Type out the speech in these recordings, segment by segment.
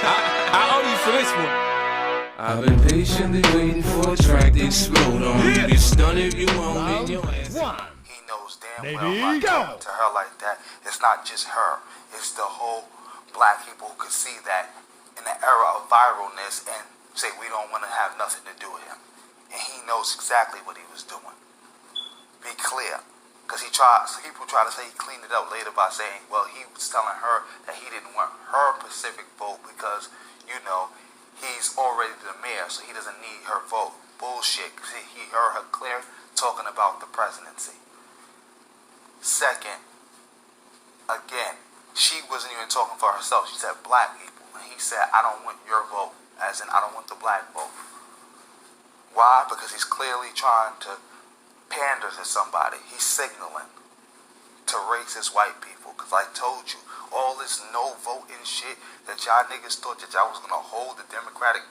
I owe you for this one. I've been patiently waiting for a track to explode on. You get stunned if you want in your ass. He knows damn well by talking to her like that, it's not just her. It's the whole black people who could see that in the era of viralness and say we don't want to have nothing to do with him. And he knows exactly what he was doing. Be clear. Because people try to say he cleaned it up later by saying, well, he was telling her that he didn't want her Pacific vote because, you know, he's already the mayor, so he doesn't need her vote. Bullshit. He heard her clear talking about the presidency. Second, again, she wasn't even talking for herself. She said black people. And he said, I don't want your vote, as in I don't want the black vote. Why? Because he's clearly trying to pander to somebody. He's signaling to racist white people. Because I told you, all this no voting shit that y'all niggas thought that y'all was going to hold the Democratic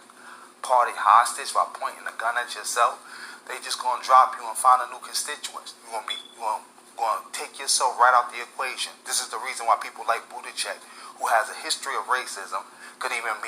Party hostage by pointing a gun at yourself, they just going to drop you and find a new constituent. You're going to take yourself right out the equation. This is the reason why people like Buttigieg, who has a history of racism, could even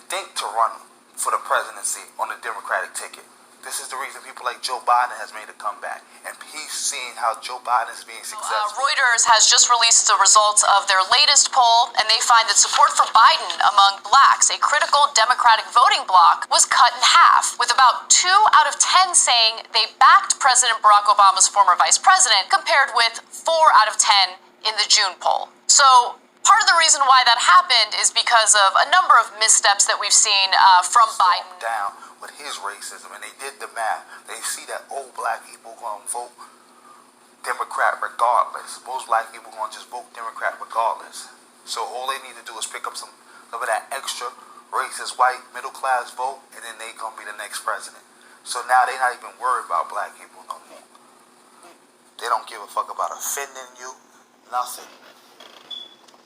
think to run for the presidency on the Democratic ticket. This is the reason people like Joe Biden has made a comeback. And he's seeing how Joe Biden is being successful. Reuters has just released the results of their latest poll, and they find that support for Biden among blacks, a critical Democratic voting bloc, was cut in half, with about 2 out of 10 saying they backed President Barack Obama's former vice president, compared with 4 out of 10 in the June poll. So part of the reason why that happened is because of a number of missteps that we've seen from Biden. Down with his racism, and they did the math. They see that old black people going to vote Democrat regardless. Most black people going to just vote Democrat regardless. So all they need to do is pick up some of that extra racist white middle class vote, and then they going to be the next president. So now they're not even worried about black people no more. They don't give a fuck about offending you, nothing.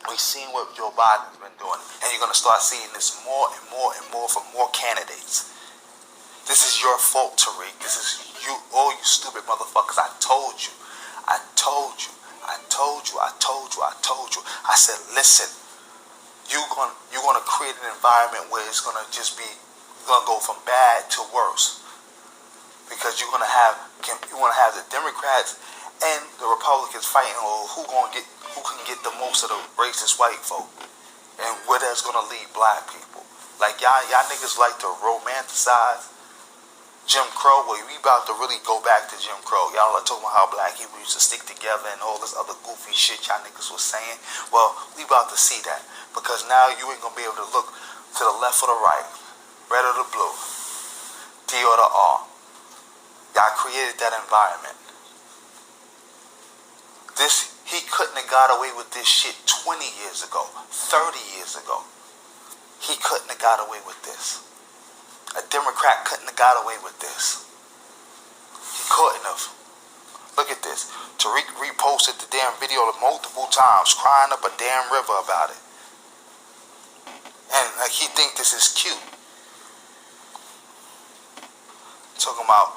We've seen what Joe Biden's been doing, and you're going to start seeing this more and more and more from more candidates. This is your fault, Tariq. This is you, all you stupid motherfuckers. I told you. I said, listen, you're gonna create an environment where it's gonna go from bad to worse. Because you're gonna have the Democrats and the Republicans fighting over who can get the most of the racist white vote, and where that's gonna leave black people. Like y'all niggas like to romanticize Jim Crow. Well, we about to really go back to Jim Crow. Y'all are talking about how black people used to stick together and all this other goofy shit y'all niggas was saying. Well, we about to see that, because now you ain't gonna be able to look to the left or the right, red or the blue, D or the R. Y'all created that environment. He couldn't have got away with this shit 20 years ago, 30 years ago. He couldn't have got away with this. A Democrat couldn't have got away with this. He couldn't have. Look at this. Tariq reposted the damn video multiple times, crying up a damn river about it. And like he think this is cute. Talking about,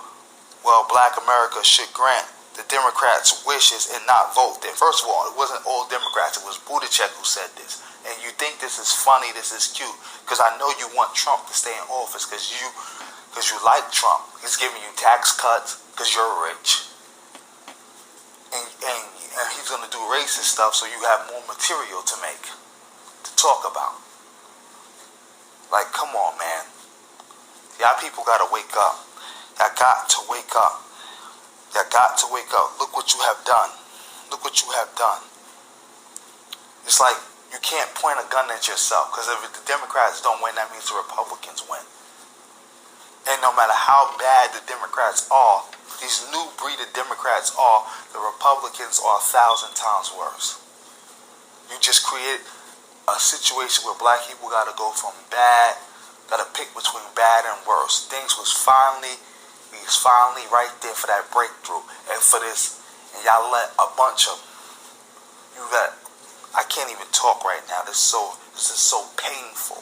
well, black America should grant the Democrats' wishes and not vote them. First of all, it wasn't all Democrats. It was Buttigieg who said this. And you think this is funny, this is cute, because I know you want Trump to stay in office because you like Trump. He's giving you tax cuts because you're rich. And he's going to do racist stuff so you have more material to make, to talk about. Like, come on, man. Y'all people got to wake up. Y'all got to wake up. Y'all got to wake up. Look what you have done. Look what you have done. It's like you can't point a gun at yourself, because if the Democrats don't win, that means the Republicans win. And no matter how bad the Democrats are, these new breed of Democrats are, the Republicans are 1,000 times worse. You just create a situation where black people got to go from bad, got to pick between bad and worse. Things was finally right there for that breakthrough. And for this, and y'all let a bunch of, I can't even talk right now. This is so painful.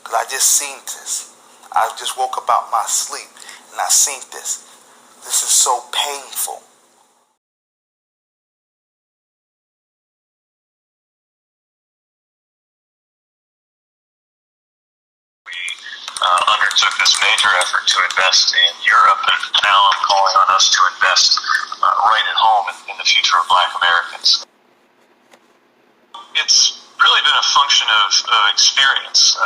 Because I just seen this. I just woke up out my sleep and I seen this. This is so painful. took this major effort to invest in Europe, and now I'm calling on us to invest right at home in the future of Black Americans. It's really been a function of experience,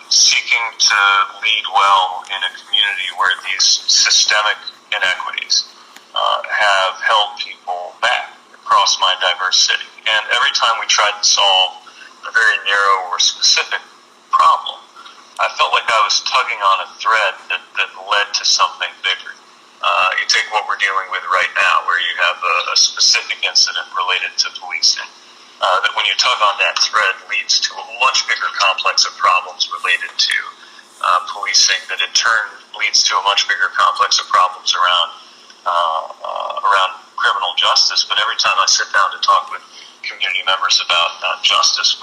seeking to lead well in a community where these systemic inequities have held people back across my diverse city. And every time we tried to solve a very narrow or specific problem, I felt like I was tugging on a thread that led to something bigger. You take what we're dealing with right now, where you have a specific incident related to policing, that when you tug on that thread leads to a much bigger complex of problems related to policing, that in turn leads to a much bigger complex of problems around criminal justice. But every time I sit down to talk with community members about justice,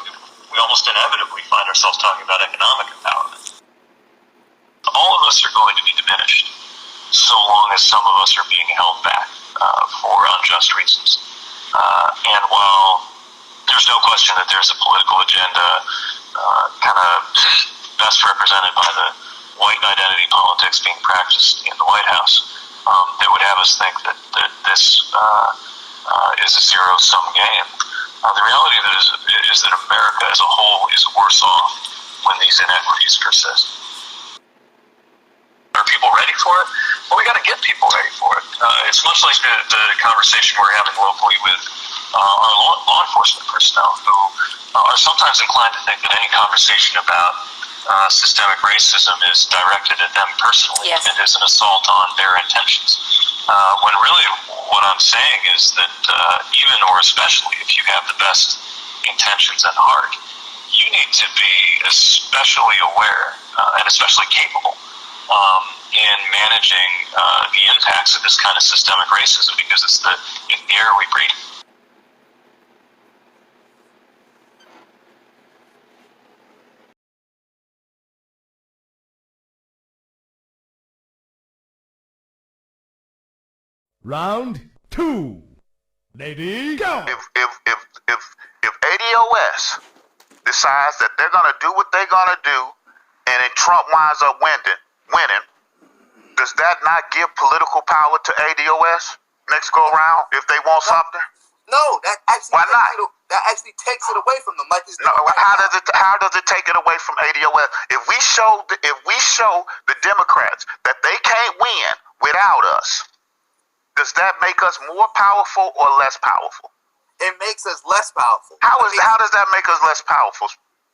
we almost inevitably find ourselves talking about economic empowerment. All of us are going to be diminished so long as some of us are being held back for unjust reasons. And while there's no question that there's a political agenda kind of best represented by the white identity politics being practiced in the White House, that would have us think that this is a zero-sum game. The reality is that America as a whole is worse off when these inequities persist. Are people ready for it? Well, we got to get people ready for it. It's much like the conversation we're having locally with our law enforcement personnel, who are sometimes inclined to think that any conversation about systemic racism is directed at them personally. Yes. And is an assault on their intentions. When really what I'm saying is that even or especially if you have the best intentions at heart, you need to be especially aware and especially capable in managing the impacts of this kind of systemic racism, because it's the air we breathe. Round 2. Lady, go! If ADOS decides that they're gonna do what they're gonna do, and then Trump winds up winning, does that not give political power to ADOS next go round if they want something? No, that actually Why not? that actually takes it away from them. Like it's No, how does it take it away from ADOS? If we show the Democrats that they can't win without us, does that make us more powerful or less powerful? It makes us less powerful. How does that make us less powerful?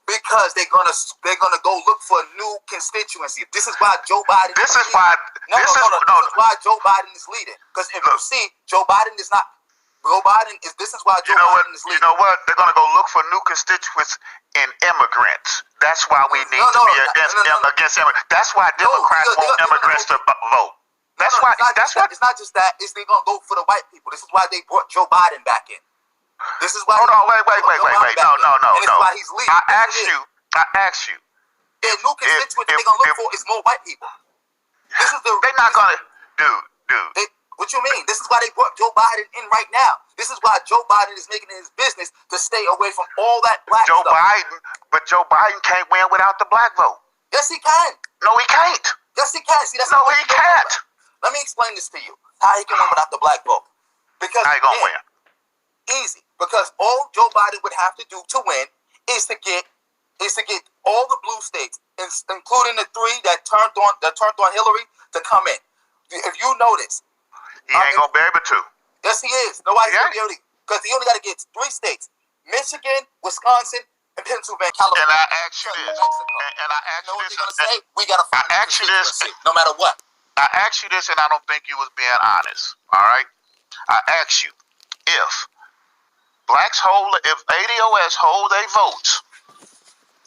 Because they're gonna go look for a new constituency. This is why Joe Biden. This is why This is why Joe Biden is leading. Because if you see, Joe Biden is not. This is why Joe Biden is leading. You know what? They're gonna go look for new constituents in immigrants. That's why we need to be against immigrants. That's why Democrats want immigrants to vote. That's why. It's not just that. It's they're gonna go for the white people. This is why they brought Joe Biden back in. This is why. Hold on, wait. No. And it's why he's leading. I asked you. The new constituent they're gonna look for is more white people. This is They're not gonna, dude. What you mean? This is why they brought Joe Biden in right now. This is why Joe Biden is making it his business to stay away from all that black stuff. But Joe Biden can't win without the black vote. Yes, he can. No, he can't. Yes, he can. See, that's No, he can't. Let me explain this to you. How he can win without the black vote? Because How he gonna win? Easy. Because all Joe Biden would have to do to win is to get all the blue states, including the 3 that turned on Hillary, to come in. If you notice, He ain't gonna be able to. yes, he is. Nobody's gonna be able to, because he only got to get 3 states: Michigan, Wisconsin, and Pennsylvania, California. And I asked you this. And I asked You know what you they're this. gonna say? We gotta find I asked you this. no matter what. I asked you this, and I don't think you was being honest. All right. I asked you if ADOS hold their votes,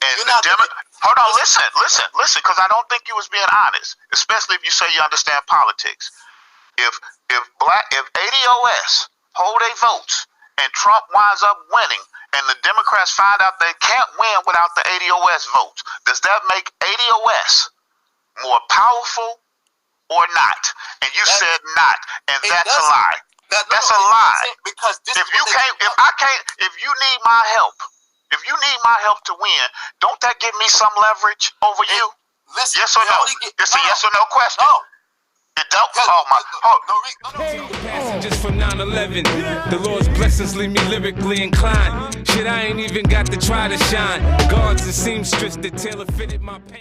and hold on, listen, because I don't think you was being honest, especially if you say you understand politics. If ADOS hold their votes and Trump winds up winning, and the Democrats find out they can't win without the ADOS votes, does that make ADOS more powerful or not? And you said not, and that's a lie. That's a lie. Because If you need my help to win, don't that give me some leverage over you? listen. Yes or no? It's a yes or no question. No. You don't? Oh, my. Passengers from 9/11. The Lord's blessings leave me lyrically inclined. Shit, I ain't even got to try to shine. Guards and seamstress that tailor fitted my pain.